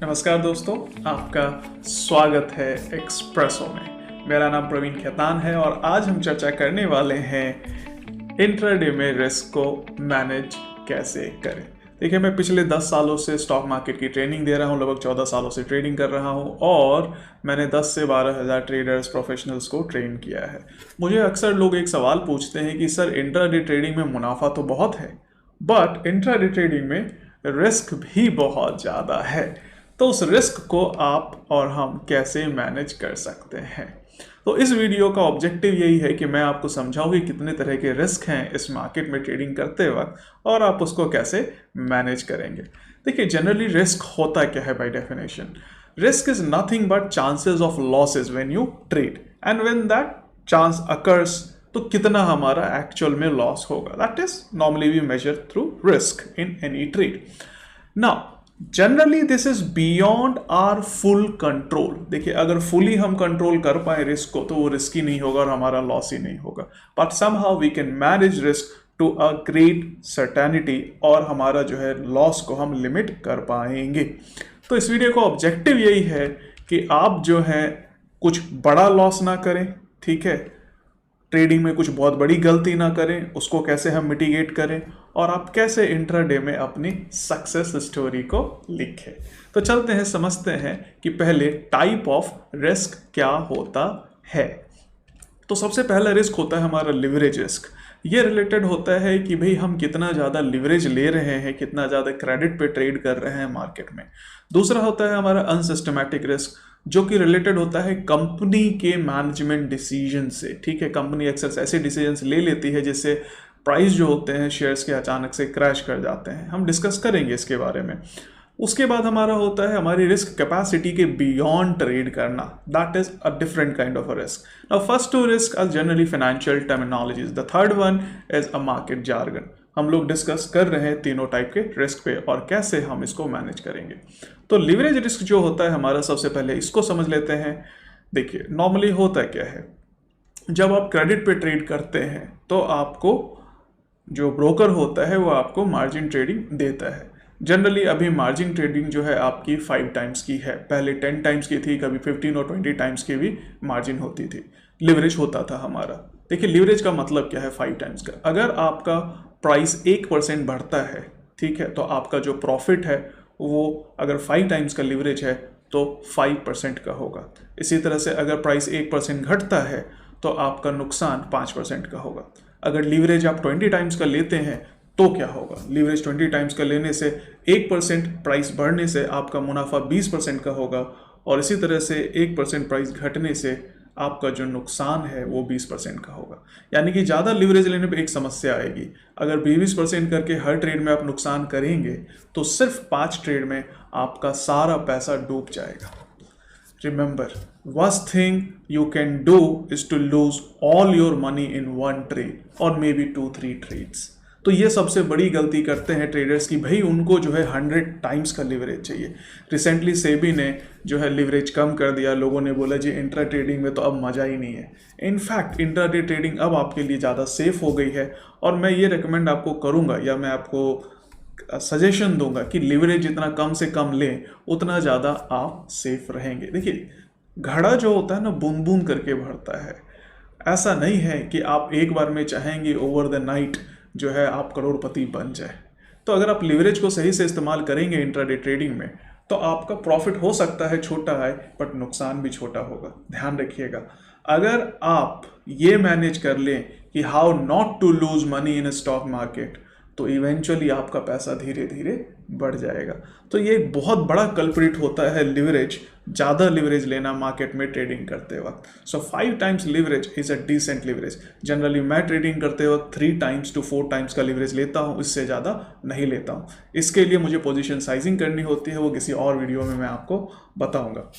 नमस्कार दोस्तों, आपका स्वागत है एक्सप्रेसो में। मेरा नाम प्रवीण खेतान है और आज हम चर्चा करने वाले हैं इंट्राडे में रिस्क को मैनेज कैसे करें। देखिए, मैं पिछले 10 सालों से स्टॉक मार्केट की ट्रेनिंग दे रहा हूँ, लगभग 14 सालों से ट्रेडिंग कर रहा हूँ और मैंने 10 से 12 हज़ार ट्रेडर्स प्रोफेशनल्स को ट्रेन किया है। मुझे अक्सर लोग एक सवाल पूछते हैं कि सर, इंट्राडे ट्रेडिंग में मुनाफा तो बहुत है बट इंट्राडे ट्रेडिंग में रिस्क भी बहुत ज़्यादा है, तो उस रिस्क को आप और हम कैसे मैनेज कर सकते हैं। तो इस वीडियो का ऑब्जेक्टिव यही है कि मैं आपको समझाऊं कि कितने तरह के रिस्क हैं इस मार्केट में ट्रेडिंग करते वक्त और आप उसको कैसे मैनेज करेंगे। देखिए, जनरली रिस्क होता क्या है? By definition risk is nothing but chances of losses when you trade and when that chance occurs, तो कितना हमारा एक्चुअल में लॉस होगा, that is normally we measure through risk in any trade. Now generally this is beyond our full control. देखिए, अगर fully हम control कर पाए रिस्क को तो वो रिस्क ही नहीं होगा और हमारा लॉस ही नहीं होगा, but somehow we can manage risk to a great certainty और हमारा जो है लॉस को हम लिमिट कर पाएंगे। तो इस वीडियो का ऑब्जेक्टिव यही है कि आप जो है कुछ बड़ा लॉस ना करें, ठीक है, ट्रेडिंग में कुछ बहुत बड़ी गलती ना करें, उसको कैसे हम मिटिगेट करें और आप कैसे इंट्राडे में अपनी सक्सेस स्टोरी को लिखें। तो चलते हैं, समझते हैं कि पहले टाइप ऑफ रिस्क क्या होता है। तो सबसे पहला रिस्क होता है हमारा लिवरेज रिस्क। ये रिलेटेड होता है कि भाई हम कितना ज़्यादा लिवरेज ले रहे हैं, कितना ज़्यादा क्रेडिट पे ट्रेड कर रहे हैं मार्केट में। दूसरा होता है हमारा अनसिस्टमैटिक रिस्क, जो कि रिलेटेड होता है कंपनी के मैनेजमेंट डिसीजन से। ठीक है, कंपनी अक्सर ऐसे डिसीजंस ले लेती है जिससे प्राइस जो होते हैं शेयर्स के अचानक से क्रैश कर जाते हैं। हम डिस्कस करेंगे इसके बारे में। उसके बाद हमारा होता है हमारी रिस्क कैपेसिटी के बियॉन्ड ट्रेड करना, that is a different kind of a risk. Now first two risk are generally financial terminologies, the third one is a market jargon. हम लोग डिस्कस कर रहे हैं तीनों टाइप के रिस्क पे और कैसे हम इसको मैनेज करेंगे। तो लिवरेज रिस्क जो होता है हमारा, सबसे पहले इसको समझ लेते हैं। देखिए, नॉर्मली होता क्या है, जब आप क्रेडिट पे ट्रेड करते हैं तो आपको जो ब्रोकर होता है वो आपको मार्जिन ट्रेडिंग देता है। जनरली अभी मार्जिन ट्रेडिंग जो है आपकी 5 टाइम्स की है, पहले 10 टाइम्स की थी, कभी 15 और 20 टाइम्स की भी मार्जिन होती थी, लिवरेज होता था हमारा। देखिए, लिवरेज का मतलब क्या है 5 टाइम्स का। अगर आपका प्राइस 1% बढ़ता है, ठीक है, तो आपका जो प्रॉफिट है वो अगर 5 टाइम्स का लिवरेज है तो 5% का होगा। इसी तरह से अगर प्राइस 1% घटता है तो आपका नुकसान 5% का होगा। अगर लीवरेज आप 20 टाइम्स का लेते हैं तो क्या होगा? लीवरेज 20 टाइम्स का लेने से 1% प्राइस बढ़ने से आपका मुनाफा 20% का होगा और इसी तरह से 1% प्राइस घटने से आपका जो नुकसान है वो 20% का होगा। यानी कि ज़्यादा लीवरेज लेने पे एक समस्या आएगी। अगर 20% करके हर ट्रेड में आप नुकसान करेंगे तो सिर्फ 5 ट्रेड में आपका सारा पैसा डूब जाएगा। Remember, worst thing you can do is to lose all your money in one trade or maybe 2-3 trades. तो ये सबसे बड़ी गलती करते हैं ट्रेडर्स की भाई उनको जो है 100 टाइम्स का लिवरेज चाहिए। रिसेंटली सेबी ने जो है लिवरेज कम कर दिया, लोगों ने बोला जी इंट्रा ट्रेडिंग में तो अब मज़ा ही नहीं है। इनफैक्ट इंट्राडे ट्रेडिंग अब आपके लिए ज़्यादा सेफ हो गई है और मैं ये रिकमेंड आपको करूँगा या मैं आपको सजेशन दूंगा कि लिवरेज जितना कम से कम लें उतना ज़्यादा आप सेफ रहेंगे। देखिए, घड़ा जो होता है ना बूंद बूंद करके भरता है। ऐसा नहीं है कि आप एक बार में चाहेंगे ओवर द नाइट जो है आप करोड़पति बन जाए। तो अगर आप लिवरेज को सही से इस्तेमाल करेंगे इंट्राडे ट्रेडिंग में तो आपका प्रॉफिट हो सकता है छोटा है बट नुकसान भी छोटा होगा। ध्यान रखिएगा, अगर आप ये मैनेज कर लें कि how not to lose money in stock market तो इवेंचुअली आपका पैसा धीरे धीरे बढ़ जाएगा। तो ये एक बहुत बड़ा कल्प्रिट होता है लिवरेज, ज़्यादा लिवरेज लेना मार्केट में ट्रेडिंग करते वक्त। So 5 times leverage is a decent leverage. Generally मैं ट्रेडिंग करते वक्त 3 टाइम्स to 4 टाइम्स का लिवरेज लेता हूँ, इससे ज़्यादा नहीं लेता हूँ। इसके लिए मुझे पोजीशन साइजिंग करनी होती है, वो किसी और वीडियो में मैं आपको बताऊँगा।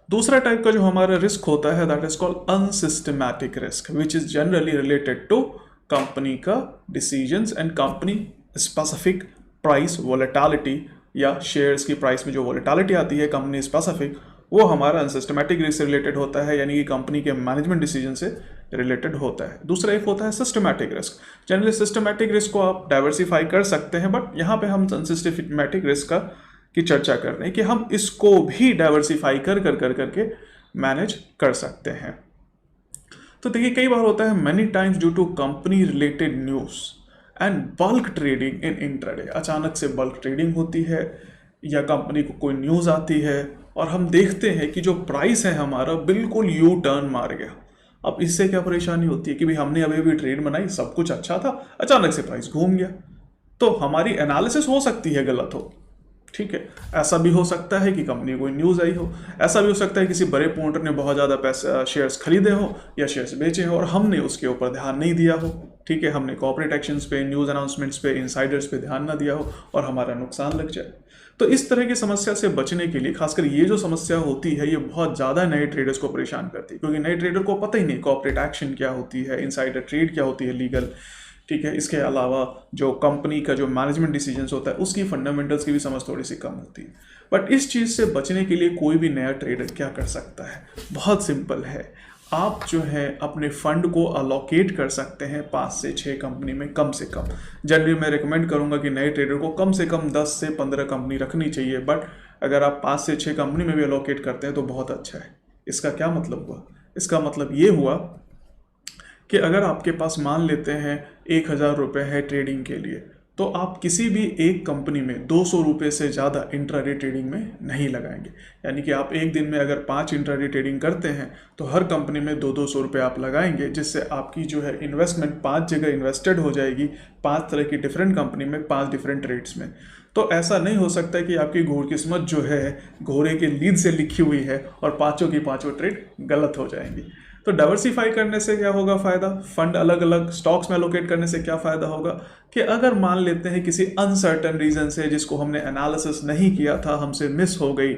दूसरा टाइप का जो हमारा रिस्क होता है that is called unsystematic risk, which is generally related to company का decisions and company specific price volatility या शेयर्स की प्राइस में जो वोलेटिलिटी आती है कंपनी स्पेसिफिक, वो हमारा अनसिस्टमैटिक रिस्क से रिलेटेड होता है, यानी कि कंपनी के मैनेजमेंट डिसीजन से रिलेटेड होता है। दूसरा एक होता है systematic risk. Generally systematic risk को आप डाइवर्सिफाई कर सकते हैं, बट यहाँ पे हम अनसिस्टमैटिक रिस्क का की चर्चा कर रहे हैं कि हम इसको भी डाइवर्सिफाई करके मैनेज कर सकते हैं। तो देखिए, कई बार होता है many times due to company related news and bulk trading in intraday, अचानक से बल्क ट्रेडिंग होती है या कंपनी को कोई न्यूज़ आती है और हम देखते हैं कि जो प्राइस है हमारा बिल्कुल यू टर्न मार गया। अब इससे क्या परेशानी होती है कि भाई हमने अभी अभी ट्रेड बनाई, सब कुछ अच्छा था, अचानक से प्राइस घूम गया। तो हमारी एनालिसिस हो सकती है गलत हो, ठीक है। ऐसा भी हो सकता है कि कंपनी कोई न्यूज़ आई हो, ऐसा भी हो सकता है किसी बड़े प्रमोटर ने बहुत ज़्यादा पैसा शेयर्स खरीदे हो या शेयर्स बेचे हो और हमने उसके ऊपर ध्यान नहीं दिया हो, ठीक है। हमने कॉर्पोरेट एक्शंस पे, न्यूज़ अनाउंसमेंट्स पे, इनसाइडर्स पे ध्यान ना दिया हो और हमारा नुकसान लग जाए। तो इस तरह की समस्या से बचने के लिए, खासकर ये जो समस्या होती है ये बहुत ज़्यादा नए ट्रेडर्स को परेशान करती है, क्योंकि नए ट्रेडर को पता ही नहीं कॉर्पोरेट एक्शन क्या होती है, इनसाइडर ट्रेड क्या होती है लीगल, ठीक है। इसके अलावा जो कंपनी का जो मैनेजमेंट डिसीजंस होता है उसकी फंडामेंटल्स की भी समझ थोड़ी सी कम होती है। बट इस चीज़ से बचने के लिए कोई भी नया ट्रेडर क्या कर सकता है? बहुत सिंपल है। आप जो है अपने फंड को अलोकेट कर सकते हैं 5 से 6 कंपनी में कम से कम। जनरली मैं रिकमेंड करूंगा कि नए ट्रेडर को कम से कम 10 से 15 कंपनी रखनी चाहिए, बट अगर आप 5 से 6 कंपनी में भी अलोकेट करते हैं तो बहुत अच्छा है। इसका क्या मतलब हुआ? इसका मतलब ये हुआ कि अगर आपके पास मान लेते हैं 1,000 रुपये है ट्रेडिंग के लिए, तो आप किसी भी एक कंपनी में 200 रुपये से ज़्यादा इंट्राडे ट्रेडिंग में नहीं लगाएंगे। यानी कि आप एक दिन में अगर 5 इंट्राडे ट्रेडिंग करते हैं तो हर कंपनी में 200 रुपये आप लगाएंगे, जिससे आपकी जो है इन्वेस्टमेंट 5 जगह इन्वेस्टेड हो जाएगी, 5 तरह की डिफरेंट कंपनी में, 5 डिफरेंट ट्रेड्स में। तो ऐसा नहीं हो सकता कि आपकी घोड़किस्मत जो है घोड़े के लीद से लिखी हुई है और पाँचों की पाँचों ट्रेड गलत हो जाएंगी। तो डाइवर्सिफाई करने से क्या होगा फ़ायदा? फंड अलग अलग स्टॉक्स में एलोकेट करने से क्या फ़ायदा होगा कि अगर मान लेते हैं किसी अनसर्टन रीज़न से जिसको हमने एनालिसिस नहीं किया था, हमसे मिस हो गई,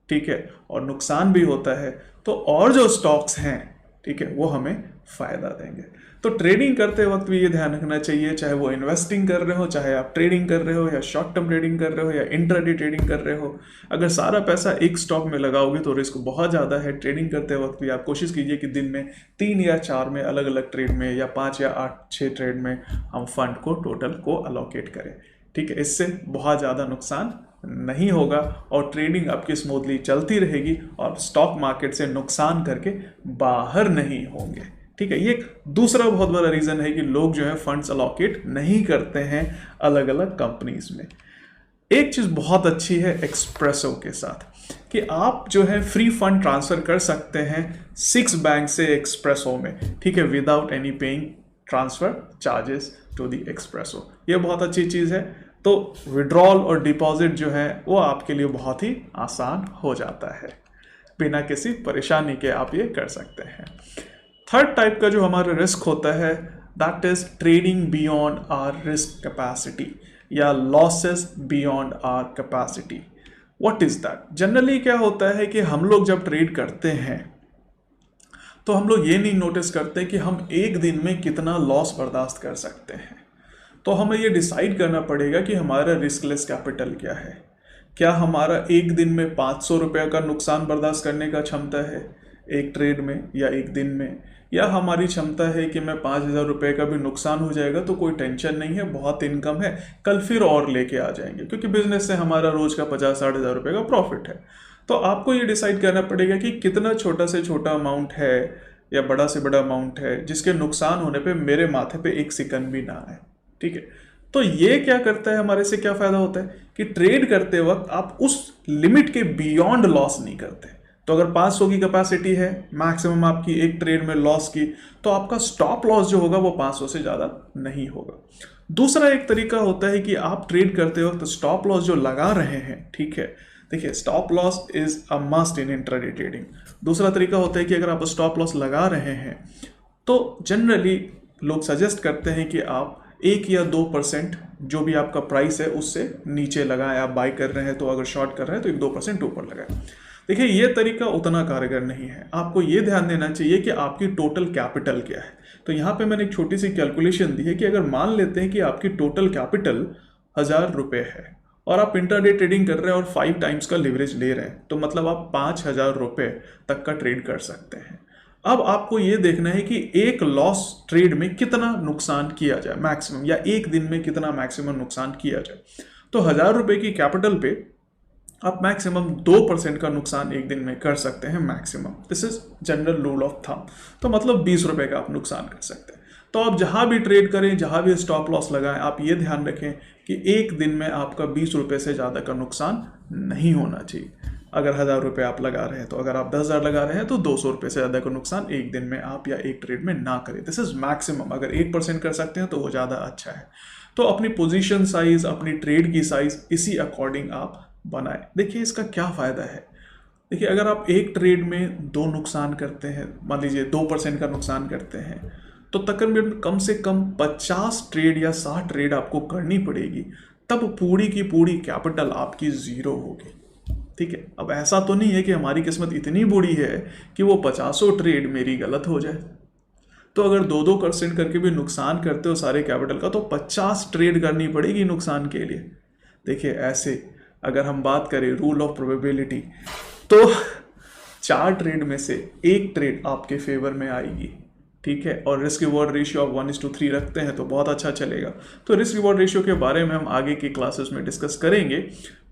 ठीक है, और नुकसान भी होता है, तो और जो स्टॉक्स हैं, ठीक है, वो हमें फ़ायदा देंगे। तो ट्रेडिंग करते वक्त भी ये ध्यान रखना चाहिए, चाहे वो इन्वेस्टिंग कर रहे हो, चाहे आप ट्रेडिंग कर रहे हो या शॉर्ट टर्म ट्रेडिंग कर रहे हो या इंट्राडे ट्रेडिंग कर रहे हो, अगर सारा पैसा एक स्टॉक में लगाओगे तो रिस्क बहुत ज़्यादा है। ट्रेडिंग करते वक्त भी आप कोशिश कीजिए कि दिन में 3 या 4 में अलग अलग ट्रेड में या 5 या 8-6 ट्रेड में हम फंड को टोटल को अलोकेट करें, ठीक है। इससे बहुत ज़्यादा नुकसान नहीं होगा और ट्रेडिंग आपकी स्मूथली चलती रहेगी और स्टॉक मार्केट से नुकसान करके बाहर नहीं होंगे, ठीक है। ये एक दूसरा बहुत बड़ा रीज़न है कि लोग जो है फंड्स अलोकेट नहीं करते हैं अलग अलग कंपनीज में। एक चीज़ बहुत अच्छी है एक्सप्रेसो के साथ कि आप जो है फ्री फंड ट्रांसफ़र कर सकते हैं 6 बैंक से एक्सप्रेसो में, ठीक है, without any paying transfer charges to the Expresso. ये बहुत अच्छी चीज़ है। तो विड्रॉल और डिपॉजिट जो है वो आपके लिए बहुत ही आसान हो जाता है, बिना किसी परेशानी के आप ये कर सकते हैं। थर्ड टाइप का जो हमारा रिस्क होता है that is trading beyond our risk capacity या losses beyond our capacity. What is that? Generally क्या होता है कि हम लोग जब ट्रेड करते हैं तो हम लोग ये नहीं नोटिस करते कि हम एक दिन में कितना लॉस बर्दाश्त कर सकते हैं। तो हमें ये डिसाइड करना पड़ेगा कि हमारा रिस्कलेस कैपिटल क्या है। क्या हमारा एक दिन में 500 रुपये का नुकसान बर्दाश्त करने का क्षमता है एक ट्रेड में या एक दिन में, या हमारी क्षमता है कि मैं 5,000 रुपये का भी नुकसान हो जाएगा तो कोई टेंशन नहीं है, बहुत इनकम है, कल फिर और लेके आ जाएंगे, क्योंकि बिजनेस से हमारा रोज़ का 50-60 हज़ार रुपये का प्रॉफिट है। तो आपको ये डिसाइड करना पड़ेगा कि कितना छोटा से छोटा अमाउंट है या बड़ा से बड़ा अमाउंट है जिसके नुकसान होने पे मेरे माथे पे एक सेकंड भी ना आए, ठीक है। तो ये क्या करता है, हमारे से क्या फ़ायदा होता है कि ट्रेड करते वक्त आप उस लिमिट के बियॉन्ड लॉस नहीं करते। तो अगर 500 की कैपेसिटी है मैक्सिमम आपकी एक ट्रेड में लॉस की, तो आपका स्टॉप लॉस जो होगा वो 500 से ज़्यादा नहीं होगा। दूसरा एक तरीका होता है कि आप ट्रेड करते वक्त स्टॉप लॉस जो लगा रहे हैं, ठीक है, देखिए stop loss is a must in intraday trading. दूसरा तरीका होता है कि अगर आप स्टॉप लॉस लगा रहे हैं तो जनरली लोग सजेस्ट करते हैं कि आप 1 या 2% जो भी आपका प्राइस है उससे नीचे लगाएं। आप बाई कर रहे हैं तो अगर शॉर्ट कर रहे हैं तो 1-2% ऊपर लगाएं। देखिए ये तरीका उतना कारगर नहीं है। आपको ये ध्यान देना चाहिए कि आपकी टोटल कैपिटल क्या है। तो यहाँ पे मैंने एक छोटी सी कैलकुलेशन दी है कि अगर मान लेते हैं कि आपकी टोटल कैपिटल 1,000 रुपये है और आप इंट्राडे ट्रेडिंग कर रहे हैं और 5 टाइम्स का लिवरेज ले रहे हैं, तो मतलब आप 5,000 रुपये तक का ट्रेड कर सकते हैं। अब आपको ये देखना है कि एक लॉस ट्रेड में कितना नुकसान किया जाए मैक्सिमम, या एक दिन में कितना मैक्सिमम नुकसान किया जाए। तो 1,000 रुपये की कैपिटल पे आप मैक्सिमम 2% का नुकसान एक दिन में कर सकते हैं maximum. This is general rule of thumb. तो मतलब 20 रुपए का आप नुकसान कर सकते हैं। तो आप जहां भी ट्रेड करें, जहां भी स्टॉप लॉस लगाएं, आप ये ध्यान रखें कि एक दिन में आपका 20 रुपए से ज़्यादा का नुकसान नहीं होना चाहिए। अगर 1000 रुपये आप लगा रहे हैं तो अगर आप 10,000 लगा रहे हैं तो 200 रुपये से ज़्यादा का नुकसान एक दिन में आप या एक ट्रेड में ना करें। This is maximum. अगर 1% कर सकते हैं तो वो ज़्यादा अच्छा है। तो अपनी पोजीशन साइज, अपनी ट्रेड की साइज इसी अकॉर्डिंग आप बनाएं। देखिए इसका क्या फ़ायदा है। देखिए अगर आप एक ट्रेड में 2 नुकसान करते हैं, मान लीजिए 2% का नुकसान करते हैं, तो तकरीबन कम से कम 50 ट्रेड या 60 ट्रेड आपको करनी पड़ेगी, तब पूरी की पूरी कैपिटल आपकी ज़ीरो होगी। ठीक है, अब ऐसा तो नहीं है कि हमारी किस्मत इतनी बुरी है कि वो 50 ट्रेड मेरी गलत हो जाए। तो अगर 2% करके भी नुकसान करते हो सारे कैपिटल का, तो 50 ट्रेड करनी पड़ेगी नुकसान के लिए। देखिए ऐसे अगर हम बात करें रूल ऑफ प्रोबेबिलिटी, तो 4 ट्रेड में से 1 ट्रेड आपके फेवर में आएगी। ठीक है, और रिस्क रिवॉर्ड रेशियो आप 1:3 रखते हैं तो बहुत अच्छा चलेगा। तो रिस्क रिवॉर्ड रेशियो के बारे में हम आगे की क्लासेस में डिस्कस करेंगे,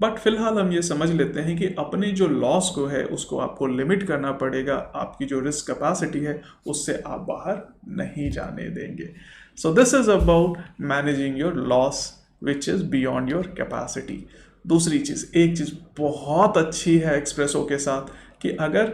बट फिलहाल हम ये समझ लेते हैं कि अपने जो लॉस को है उसको आपको लिमिट करना पड़ेगा। आपकी जो रिस्क कैपेसिटी है उससे आप बाहर नहीं जाने देंगे। So this is about managing your loss which is beyond your capacity. दूसरी चीज़, एक चीज़ बहुत अच्छी है एक्सप्रेसो के साथ कि अगर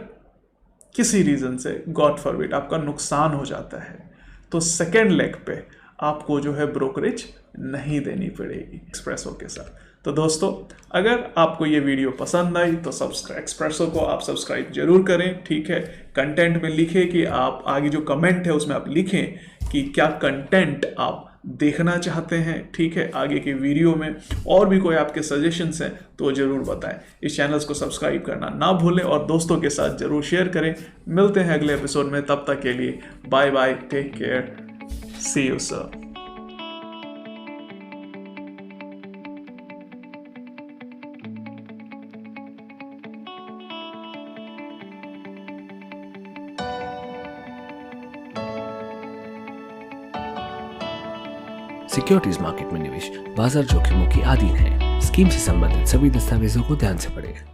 किसी रीज़न से गॉड फॉरबिड आपका नुकसान हो जाता है तो सेकेंड लेग पे आपको जो है ब्रोकरेज नहीं देनी पड़ेगी एक्सप्रेसो के साथ। तो दोस्तों अगर आपको ये वीडियो पसंद आई तो एक्सप्रेसो को आप सब्सक्राइब जरूर करें। ठीक है, कंटेंट में लिखें कि आप आगे जो कमेंट है उसमें आप लिखें कि क्या कंटेंट आप देखना चाहते हैं। ठीक है, आगे के वीडियो में और भी कोई आपके सजेशंस हैं तो ज़रूर बताएं। इस चैनल को सब्सक्राइब करना ना भूलें और दोस्तों के साथ ज़रूर शेयर करें। मिलते हैं अगले एपिसोड में, तब तक के लिए bye bye, take care, see you sir. Securities market में निवेश बाजार जोखिमों के अधीन है। स्कीम से संबंधित सभी दस्तावेजों को ध्यान से पढ़ें।